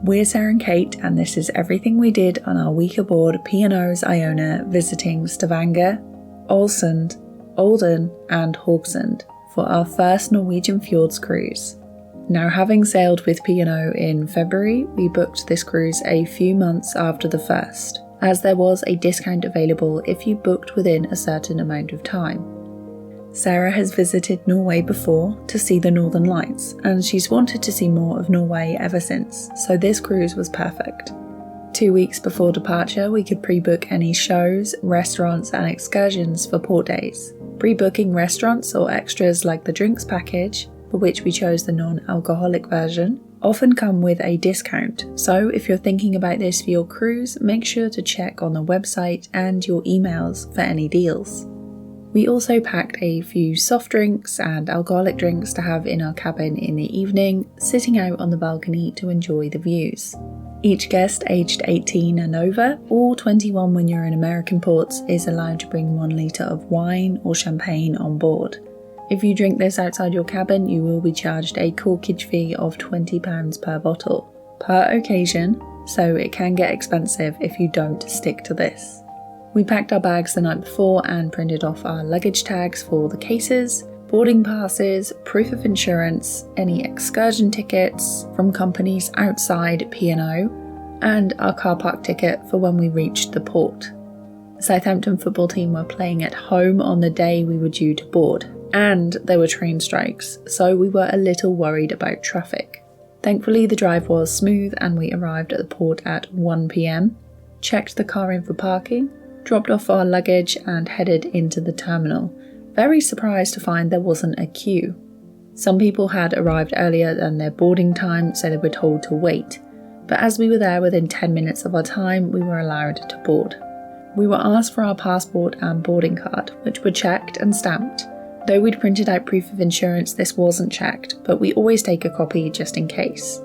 We're Sarah and Kate, and this is everything we did on our week aboard P+O Iona visiting Stavanger, Alesund, Olden and Haugesund for our first Norwegian Fjords Cruise. Now, having sailed with P+O in February, we booked this cruise a few months after the first, as there was a discount available if you booked within a certain amount of time. Sarah has visited Norway before to see the Northern Lights, and she's wanted to see more of Norway ever since, so this cruise was perfect. 2 weeks before departure, we could pre-book any shows, restaurants and excursions for port days. Pre-booking restaurants or extras like the drinks package, for which we chose the non-alcoholic version, often come with a discount, so if you're thinking about this for your cruise, make sure to check on the website and your emails for any deals. We also packed a few soft drinks and alcoholic drinks to have in our cabin in the evening, sitting out on the balcony to enjoy the views. Each guest aged 18 and over, or 21 when you're in American ports, is allowed to bring 1 litre of wine or champagne on board. If you drink this outside your cabin, you will be charged a corkage fee of £20 per bottle, per occasion, so it can get expensive if you don't stick to this. We packed our bags the night before and printed off our luggage tags for the cases, boarding passes, proof of insurance, any excursion tickets from companies outside P+O, and our car park ticket for when we reached the port. The Southampton football team were playing at home on the day we were due to board, and there were train strikes, so we were a little worried about traffic. Thankfully, the drive was smooth and we arrived at the port at 1 p.m, checked the car in for parking, dropped off our luggage and headed into the terminal, very surprised to find there wasn't a queue. Some people had arrived earlier than their boarding time, so they were told to wait, but as we were there within 10 minutes of our time, we were allowed to board. We were asked for our passport and boarding card, which were checked and stamped. Though we'd printed out proof of insurance, this wasn't checked, but we always take a copy just in case.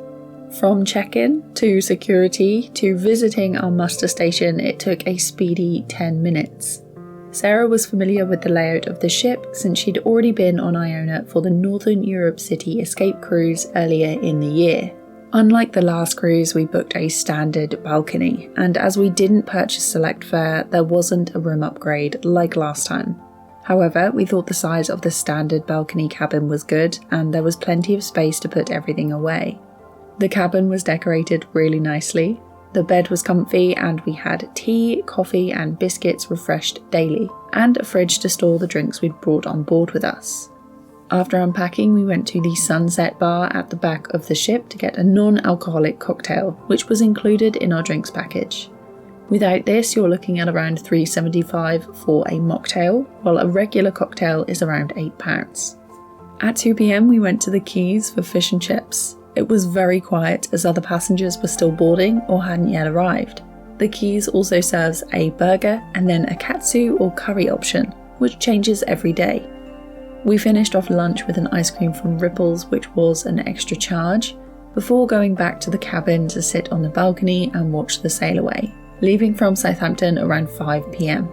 From check-in, to security, to visiting our muster station, it took a speedy 10 minutes. Sarah was familiar with the layout of the ship since she'd already been on Iona for the Northern Europe City Escape cruise earlier in the year. Unlike the last cruise, we booked a standard balcony, and as we didn't purchase select fare, there wasn't a room upgrade like last time. However, we thought the size of the standard balcony cabin was good, and there was plenty of space to put everything away. The cabin was decorated really nicely, the bed was comfy, and we had tea, coffee and biscuits refreshed daily, and a fridge to store the drinks we'd brought on board with us. After unpacking, we went to the Sunset Bar at the back of the ship to get a non-alcoholic cocktail, which was included in our drinks package. Without this, you're looking at around £3.75 for a mocktail, while a regular cocktail is around £8. At 2 p.m, we went to the quays for fish and chips. It was very quiet as other passengers were still boarding or hadn't yet arrived. The quays also serves a burger and then a katsu or curry option, which changes every day. We finished off lunch with an ice cream from Ripples, which was an extra charge, before going back to the cabin to sit on the balcony and watch the sail away, leaving from Southampton around 5 p.m.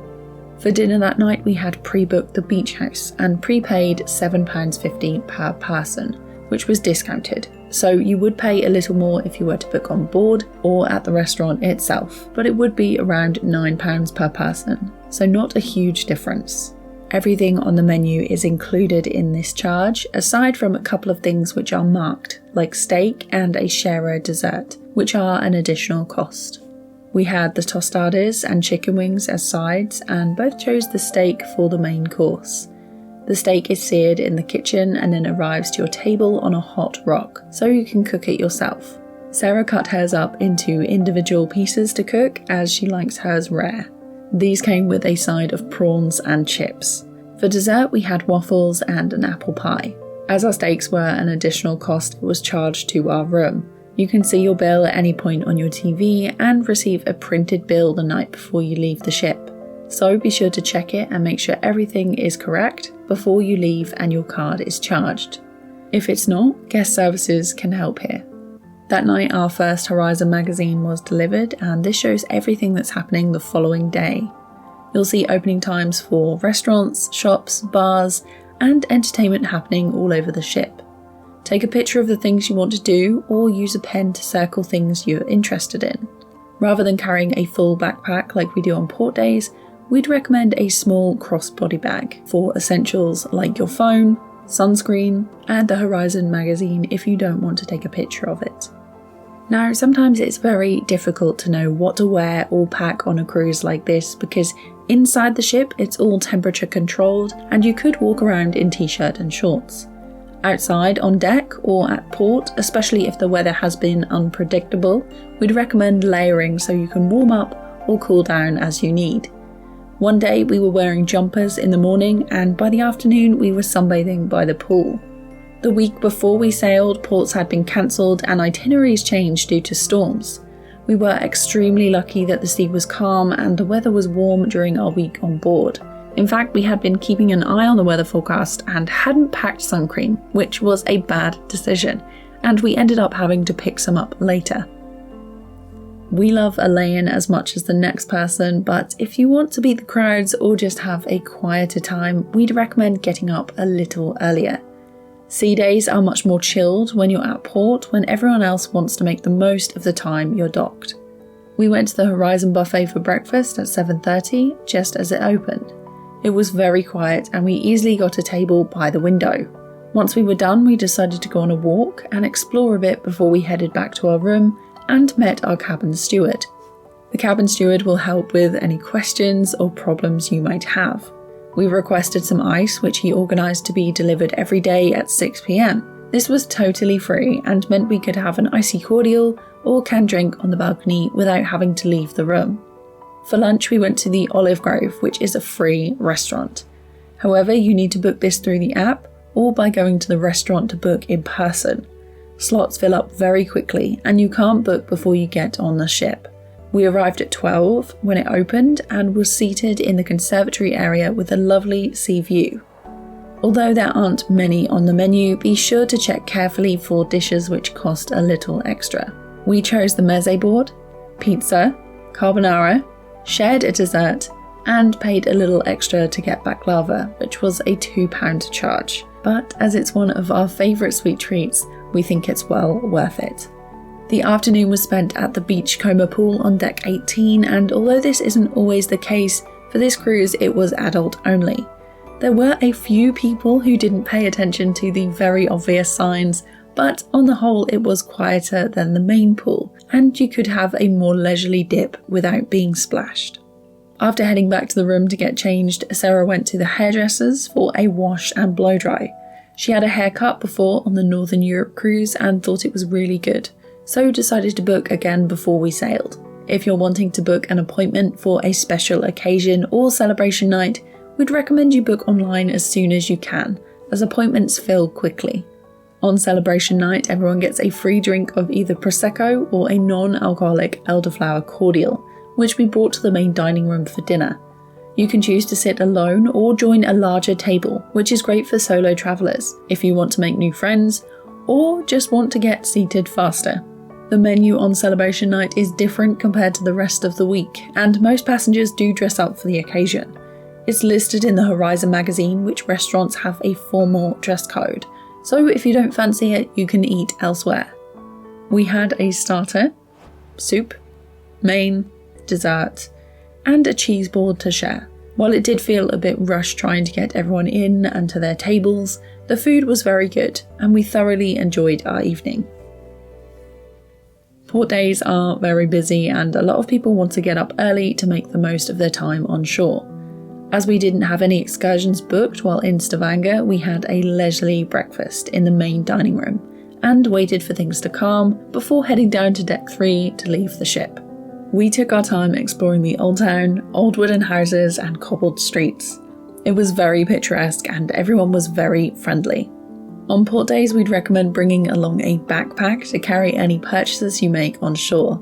For dinner that night, we had pre-booked the beach house and prepaid £7.50 per person, which was discounted. So you would pay a little more if you were to book on board or at the restaurant itself, but it would be around £9 per person, so not a huge difference. Everything on the menu is included in this charge, aside from a couple of things which are marked, like steak and a sharer dessert, which are an additional cost. We had the tostadas and chicken wings as sides, and both chose the steak for the main course. The steak is seared in the kitchen and then arrives to your table on a hot rock, so you can cook it yourself. Sarah cut hers up into individual pieces to cook as she likes hers rare. These came with a side of prawns and chips. For dessert, we had waffles and an apple pie. As our steaks were an additional cost, it was charged to our room. You can see your bill at any point on your TV and receive a printed bill the night before you leave the ship. So be sure to check it and make sure everything is correct before you leave and your card is charged. If it's not, guest services can help here. That night, our first Horizon magazine was delivered, and this shows everything that's happening the following day. You'll see opening times for restaurants, shops, bars, and entertainment happening all over the ship. Take a picture of the things you want to do, or use a pen to circle things you're interested in. Rather than carrying a full backpack like we do on port days, we'd recommend a small crossbody bag for essentials like your phone, sunscreen, and the Horizon magazine if you don't want to take a picture of it. Now, sometimes it's very difficult to know what to wear or pack on a cruise like this because inside the ship it's all temperature controlled and you could walk around in t-shirt and shorts. Outside on deck or at port, especially if the weather has been unpredictable, we'd recommend layering so you can warm up or cool down as you need. One day we were wearing jumpers in the morning and by the afternoon we were sunbathing by the pool. The week before we sailed, ports had been cancelled and itineraries changed due to storms. We were extremely lucky that the sea was calm and the weather was warm during our week on board. In fact, we had been keeping an eye on the weather forecast and hadn't packed sun cream, which was a bad decision, and we ended up having to pick some up later. We love a lay-in as much as the next person, but if you want to beat the crowds or just have a quieter time, we'd recommend getting up a little earlier. Sea days are much more chilled when you're at port when everyone else wants to make the most of the time you're docked. We went to the Horizon buffet for breakfast at 7:30 just as it opened. It was very quiet and we easily got a table by the window. Once we were done, we decided to go on a walk and explore a bit before we headed back to our room and met our cabin steward. The cabin steward will help with any questions or problems you might have. We requested some ice, which he organised to be delivered every day at 6 p.m. This was totally free and meant we could have an icy cordial or canned drink on the balcony without having to leave the room. For lunch, we went to the Olive Grove, which is a free restaurant. However, you need to book this through the app or by going to the restaurant to book in person. Slots fill up very quickly and you can't book before you get on the ship. We arrived at 12 when it opened and were seated in the conservatory area with a lovely sea view. Although there aren't many on the menu, be sure to check carefully for dishes which cost a little extra. We chose the meze board, pizza, carbonara, shared a dessert, and paid a little extra to get baklava, which was a £2 charge. But as it's one of our favourite sweet treats, we think it's well worth it. The afternoon was spent at the Beachcomber pool on deck 18, and although this isn't always the case, for this cruise it was adult only. There were a few people who didn't pay attention to the very obvious signs, but on the whole it was quieter than the main pool, and you could have a more leisurely dip without being splashed. After heading back to the room to get changed, Sarah went to the hairdressers for a wash and blow dry. She had a haircut before on the Northern Europe cruise and thought it was really good, so decided to book again before we sailed. If you're wanting to book an appointment for a special occasion or celebration night, we'd recommend you book online as soon as you can, as appointments fill quickly. On celebration night, everyone gets a free drink of either Prosecco or a non-alcoholic elderflower cordial, which we brought to the main dining room for dinner. You can choose to sit alone or join a larger table, which is great for solo travellers, if you want to make new friends, or just want to get seated faster. The menu on celebration night is different compared to the rest of the week, and most passengers do dress up for the occasion. It's listed in the Horizon magazine which restaurants have a formal dress code, so if you don't fancy it, you can eat elsewhere. We had a starter, soup, main, dessert, and a cheese board to share. While it did feel a bit rushed trying to get everyone in and to their tables, the food was very good, and we thoroughly enjoyed our evening. Port days are very busy and a lot of people want to get up early to make the most of their time on shore. As we didn't have any excursions booked while in Stavanger, we had a leisurely breakfast in the main dining room and waited for things to calm before heading down to deck 3 to leave the ship. We took our time exploring the old town, old wooden houses and cobbled streets. It was very picturesque and everyone was very friendly. On port days, we'd recommend bringing along a backpack to carry any purchases you make on shore,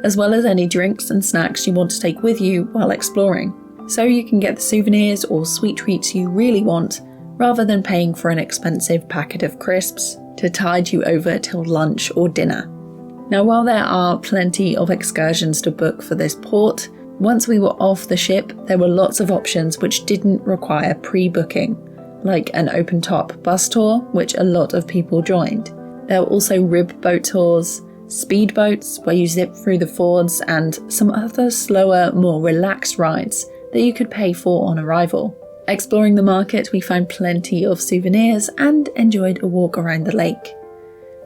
as well as any drinks and snacks you want to take with you while exploring, so you can get the souvenirs or sweet treats you really want, rather than paying for an expensive packet of crisps to tide you over till lunch or dinner. Now, while there are plenty of excursions to book for this port, once we were off the ship, there were lots of options which didn't require pre-booking, like an open-top bus tour, which a lot of people joined. There were also rib boat tours, speedboats where you zip through the fjords, and some other slower, more relaxed rides that you could pay for on arrival. Exploring the market, we found plenty of souvenirs and enjoyed a walk around the lake.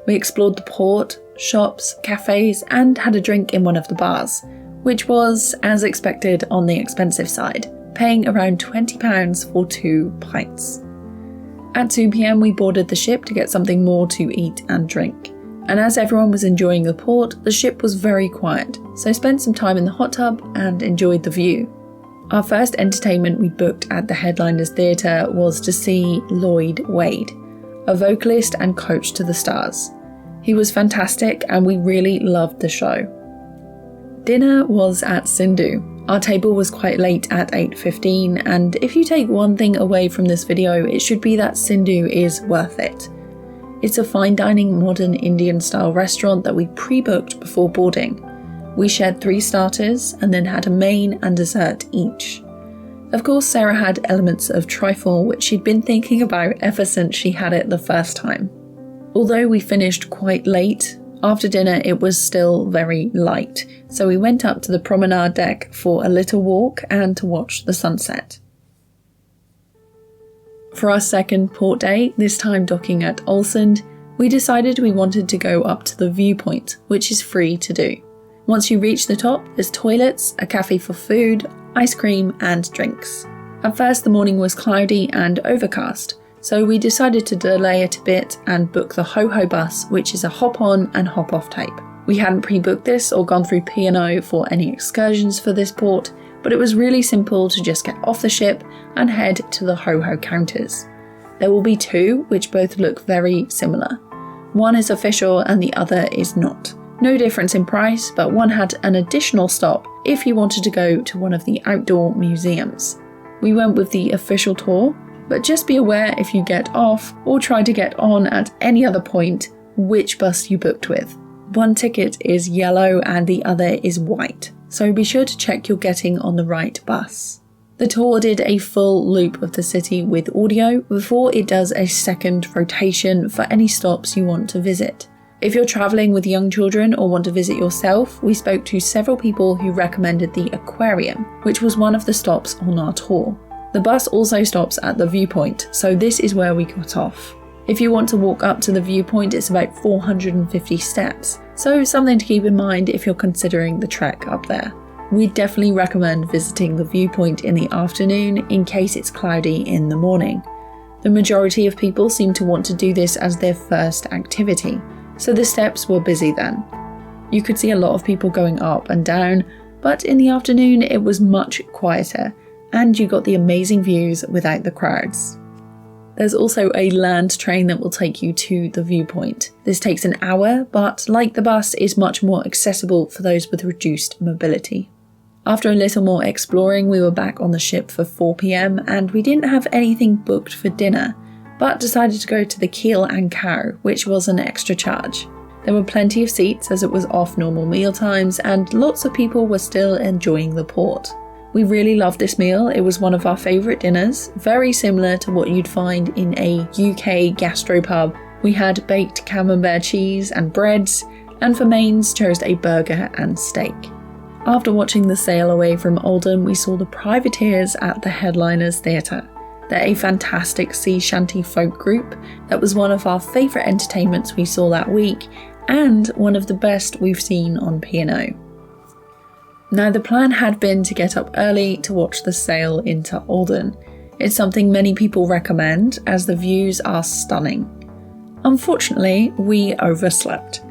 We explored the port, shops, cafes, and had a drink in one of the bars, which was, as expected, on the expensive side, paying around £20 for 2 pints. At 2 p.m, we boarded the ship to get something more to eat and drink. And as everyone was enjoying the port, the ship was very quiet, so spent some time in the hot tub and enjoyed the view. Our first entertainment we booked at the Headliners Theatre was to see Lloyd Wade, a vocalist and coach to the stars. He was fantastic and we really loved the show. Dinner was at Sindhu. Our table was quite late at 8:15, and if you take one thing away from this video, it should be that Sindhu is worth it. It's a fine dining modern Indian style restaurant that we pre-booked before boarding. We shared 3 starters and then had a main and dessert each. Of course, Sarah had elements of trifle, which she'd been thinking about ever since she had it the first time. Although we finished quite late, after dinner it was still very light, so we went up to the promenade deck for a little walk and to watch the sunset. For our second port day, this time docking at Alesund, we decided we wanted to go up to the viewpoint, which is free to do. Once you reach the top, there's toilets, a cafe for food, ice cream and drinks. At first the morning was cloudy and overcast, so we decided to delay it a bit and book the Ho-Ho bus, which is a hop-on and hop-off type. We hadn't pre-booked this or gone through P+O for any excursions for this port, but it was really simple to just get off the ship and head to the Ho-Ho counters. There will be 2, which both look very similar. One is official and the other is not. No difference in price, but one had an additional stop if you wanted to go to one of the outdoor museums. We went with the official tour, but just be aware if you get off or try to get on at any other point which bus you booked with. One ticket is yellow and the other is white, so be sure to check you're getting on the right bus. The tour did a full loop of the city with audio before it does a second rotation for any stops you want to visit. If you're travelling with young children or want to visit yourself, we spoke to several people who recommended the aquarium, which was one of the stops on our tour. The bus also stops at the viewpoint, so this is where we got off. If you want to walk up to the viewpoint, it's about 450 steps, so something to keep in mind if you're considering the trek up there. We definitely recommend visiting the viewpoint in the afternoon in case it's cloudy in the morning. The majority of people seem to want to do this as their first activity, so the steps were busy then. You could see a lot of people going up and down, but in the afternoon it was much quieter, and you got the amazing views without the crowds. There's also a land train that will take you to the viewpoint. This takes an hour, but like the bus, is much more accessible for those with reduced mobility. After a little more exploring, we were back on the ship for 4 p.m, and we didn't have anything booked for dinner, but decided to go to the Keel and Cow, which was an extra charge. There were plenty of seats as it was off normal meal times, and lots of people were still enjoying the port. We really loved this meal. It was one of our favourite dinners, very similar to what you'd find in a UK gastropub. We had baked camembert cheese and breads, and for mains chose a burger and steak. After watching the sail away from Olden, we saw the Privateers at the Headliners Theatre. They're a fantastic sea shanty folk group that was one of our favourite entertainments we saw that week, and one of the best we've seen on P+O. Now, the plan had been to get up early to watch the sail into Olden. It's something many people recommend as the views are stunning. Unfortunately, we overslept,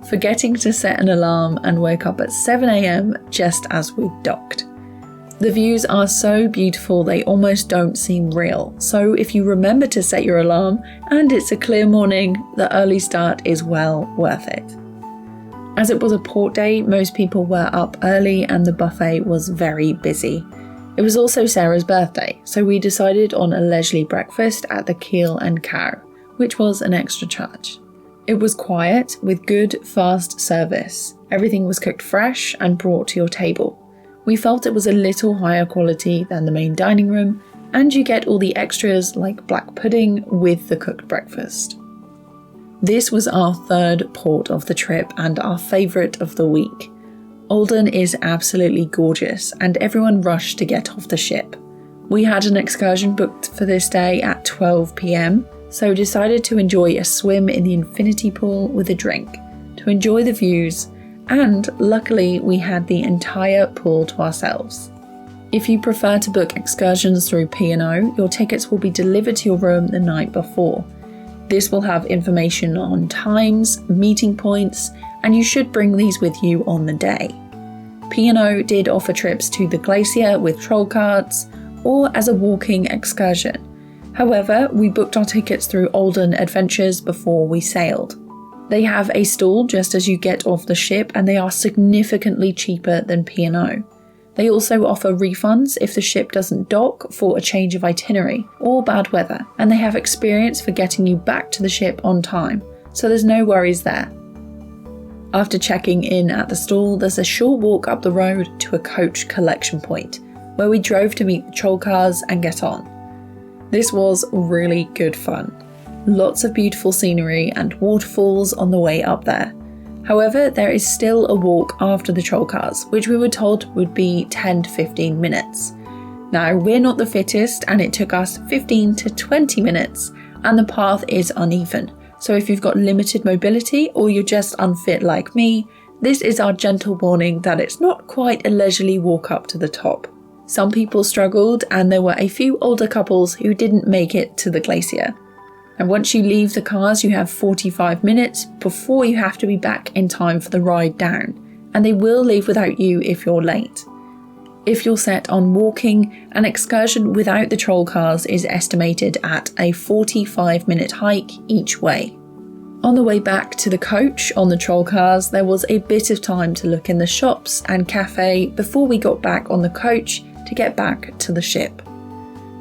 forgetting to set an alarm and woke up at 7 a.m. just as we docked. The views are so beautiful they almost don't seem real, so if you remember to set your alarm and it's a clear morning, the early start is well worth it. As it was a port day, most people were up early and the buffet was very busy. It was also Sarah's birthday, so we decided on a leisurely breakfast at the Keel and Cow, which was an extra charge. It was quiet with good, fast service. Everything was cooked fresh and brought to your table. We felt it was a little higher quality than the main dining room, and you get all the extras like black pudding with the cooked breakfast. This was our third port of the trip and our favourite of the week. Olden is absolutely gorgeous and everyone rushed to get off the ship. We had an excursion booked for this day at 12 p.m, so decided to enjoy a swim in the infinity pool with a drink, to enjoy the views, and luckily we had the entire pool to ourselves. If you prefer to book excursions through P+O, your tickets will be delivered to your room the night before. This will have information on times, meeting points, and you should bring these with you on the day. P+O did offer trips to the glacier with troll carts or as a walking excursion. However, we booked our tickets through Olden Adventures before we sailed. They have a stall just as you get off the ship and they are significantly cheaper than P+O. They also offer refunds if the ship doesn't dock for a change of itinerary or bad weather, and they have experience for getting you back to the ship on time, so there's no worries there. After checking in at the stall, there's a short walk up the road to a coach collection point, where we drove to meet the troll cars and get on. This was really good fun. Lots of beautiful scenery and waterfalls on the way up there. However, there is still a walk after the troll cars, which we were told would be 10 to 15 minutes. Now, we're not the fittest and it took us 15 to 20 minutes and the path is uneven. So if you've got limited mobility or you're just unfit like me, this is our gentle warning that it's not quite a leisurely walk up to the top. Some people struggled and there were a few older couples who didn't make it to the glacier. And once you leave the cars, you have 45 minutes before you have to be back in time for the ride down, and they will leave without you if you're late. If you're set on walking, an excursion without the troll cars is estimated at a 45-minute hike each way. On the way back to the coach on the troll cars, there was a bit of time to look in the shops and cafe before we got back on the coach to get back to the ship.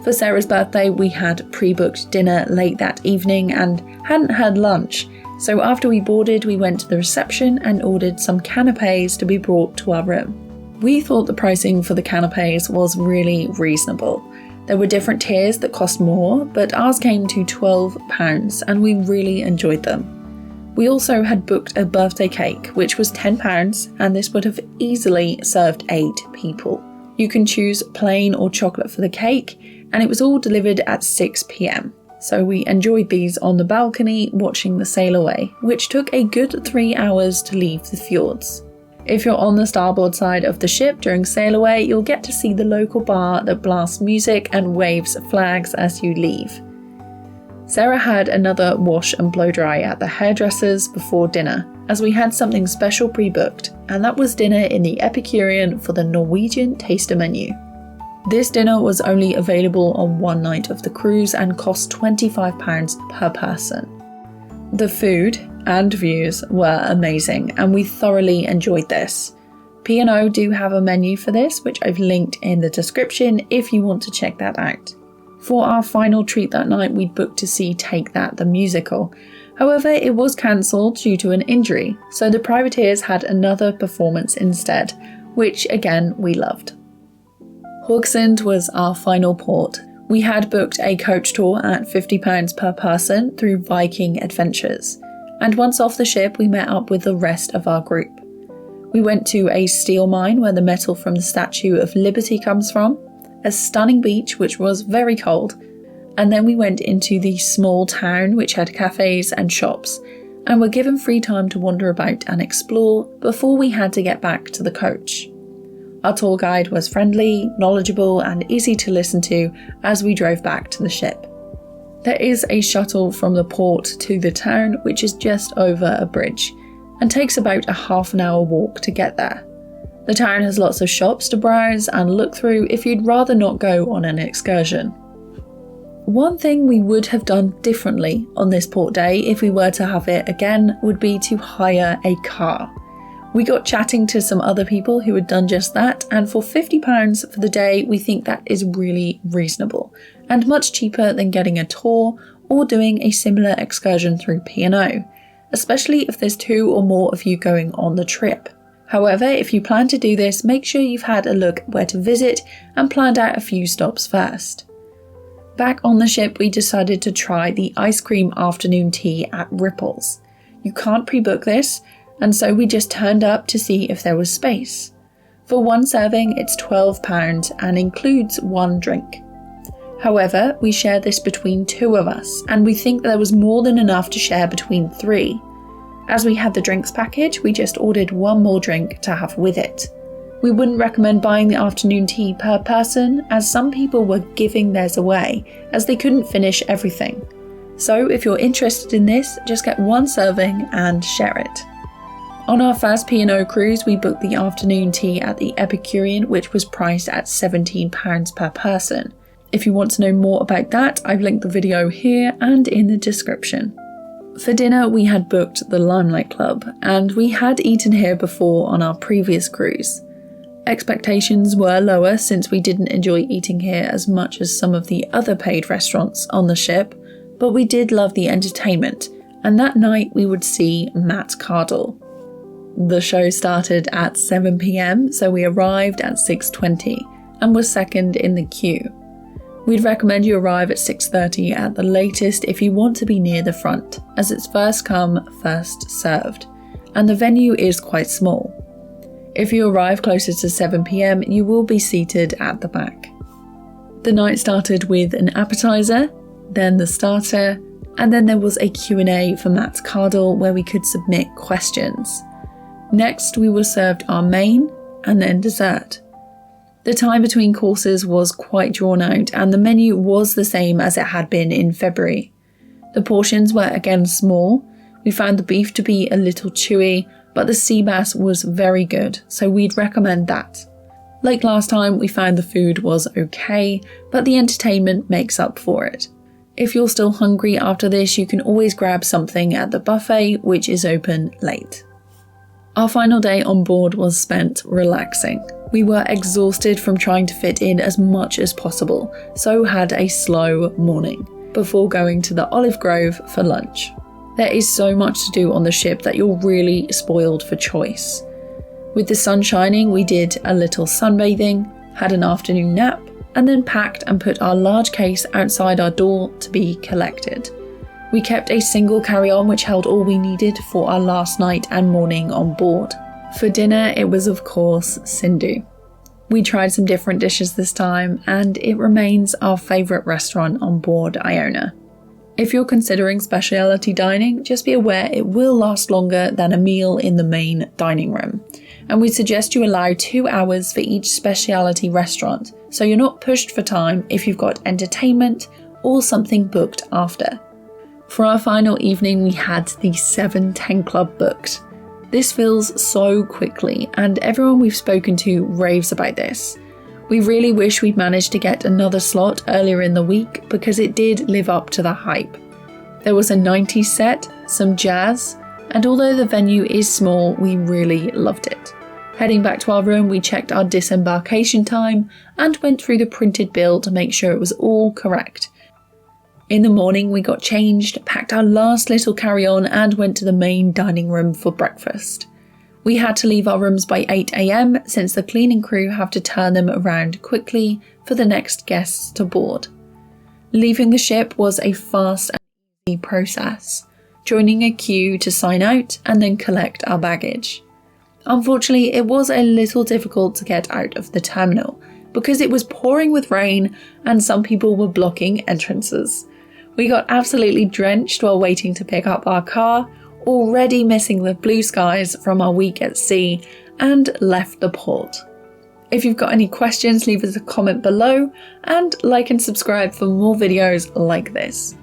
For Sarah's birthday, we had pre-booked dinner late that evening and hadn't had lunch, so after we boarded, we went to the reception and ordered some canapés to be brought to our room. We thought the pricing for the canapés was really reasonable. There were different tiers that cost more, but ours came to £12 and we really enjoyed them. We also had booked a birthday cake, which was £10, and this would have easily served 8 people. You can choose plain or chocolate for the cake, and it was all delivered at 6 p.m. So we enjoyed these on the balcony watching the sail away, which took a good 3 hours to leave the fjords. If you're on the starboard side of the ship during sail away, you'll get to see the local bar that blasts music and waves flags as you leave. Sarah had another wash and blow dry at the hairdresser's before dinner, as we had something special pre-booked, and that was dinner in the Epicurean for the Norwegian taster menu. This dinner was only available on one night of the cruise and cost £25 per person. The food and views were amazing and we thoroughly enjoyed this. P+O do have a menu for this, which I've linked in the description if you want to check that out. For our final treat that night, we'd booked to see Take That the musical. However, it was cancelled due to an injury, so the privateers had another performance instead, which again we loved. Haugesund was our final port. We had booked a coach tour at £50 per person through Viking Adventures, and once off the ship we met up with the rest of our group. We went to a steel mine where the metal from the Statue of Liberty comes from, a stunning beach which was very cold, and then we went into the small town which had cafes and shops, and were given free time to wander about and explore before we had to get back to the coach. Our tour guide was friendly, knowledgeable and easy to listen to as we drove back to the ship. There is a shuttle from the port to the town which is just over a bridge and takes about a half-an-hour walk to get there. The town has lots of shops to browse and look through if you'd rather not go on an excursion. One thing we would have done differently on this port day if we were to have it again would be to hire a car. We got chatting to some other people who had done just that, and for £50 for the day we think that is really reasonable and much cheaper than getting a tour or doing a similar excursion through P+O, especially if there's 2 or more of you going on the trip. However, if you plan to do this, make sure you've had a look where to visit and planned out a few stops first. Back on the ship, we decided to try the ice cream afternoon tea at Ripples. You can't pre-book this, and so we just turned up to see if there was space. For one serving, it's £12 and includes one drink. However, we share this between 2 of us, and we think there was more than enough to share between 3. As we had the drinks package, we just ordered one more drink to have with it. We wouldn't recommend buying the afternoon tea per person, as some people were giving theirs away, as they couldn't finish everything. So if you're interested in this, just get one serving and share it. On our first P+O cruise, we booked the afternoon tea at the Epicurean, which was priced at £17 per person. If you want to know more about that, I've linked the video here and in the description. For dinner, we had booked the Limelight Club, and we had eaten here before on our previous cruise. Expectations were lower since we didn't enjoy eating here as much as some of the other paid restaurants on the ship, but we did love the entertainment, and that night we would see Matt Cardle. The show started at 7 PM, so we arrived at 6:20 and were second in the queue. We'd recommend you arrive at 6:30 at the latest if you want to be near the front, as it's first come, first served, and the venue is quite small. If you arrive closer to 7 PM, you will be seated at the back. The night started with an appetizer, then the starter, and then there was a Q&A for Matt Cardle where we could submit questions. Next, we were served our main and then dessert. The time between courses was quite drawn out, and the menu was the same as it had been in February. The portions were again small. We found the beef to be a little chewy, but the sea bass was very good, so we'd recommend that. Like last time, we found the food was okay, but the entertainment makes up for it. If you're still hungry after this, you can always grab something at the buffet, which is open late. Our final day on board was spent relaxing. We were exhausted from trying to fit in as much as possible, so had a slow morning, before going to the Olive Grove for lunch. There is so much to do on the ship that you're really spoiled for choice. With the sun shining, we did a little sunbathing, had an afternoon nap, and then packed and put our large case outside our door to be collected. We kept a single carry-on which held all we needed for our last night and morning on board. For dinner, it was of course Sindhu. We tried some different dishes this time, and it remains our favourite restaurant on board Iona. If you're considering specialty dining, just be aware it will last longer than a meal in the main dining room, and we suggest you allow 2 hours for each specialty restaurant, so you're not pushed for time if you've got entertainment or something booked after. For our final evening, we had the 7:10 Club booked. This fills so quickly, and everyone we've spoken to raves about this. We really wish we'd managed to get another slot earlier in the week because it did live up to the hype. There was a 90s set, some jazz, and although the venue is small, we really loved it. Heading back to our room, we checked our disembarkation time and went through the printed bill to make sure it was all correct. In the morning, we got changed, packed our last little carry-on and went to the main dining room for breakfast. We had to leave our rooms by 8 AM since the cleaning crew have to turn them around quickly for the next guests to board. Leaving the ship was a fast and easy process, joining a queue to sign out and then collect our baggage. Unfortunately, it was a little difficult to get out of the terminal because it was pouring with rain and some people were blocking entrances. We got absolutely drenched while waiting to pick up our car, already missing the blue skies from our week at sea, and left the port. If you've got any questions, leave us a comment below and like and subscribe for more videos like this.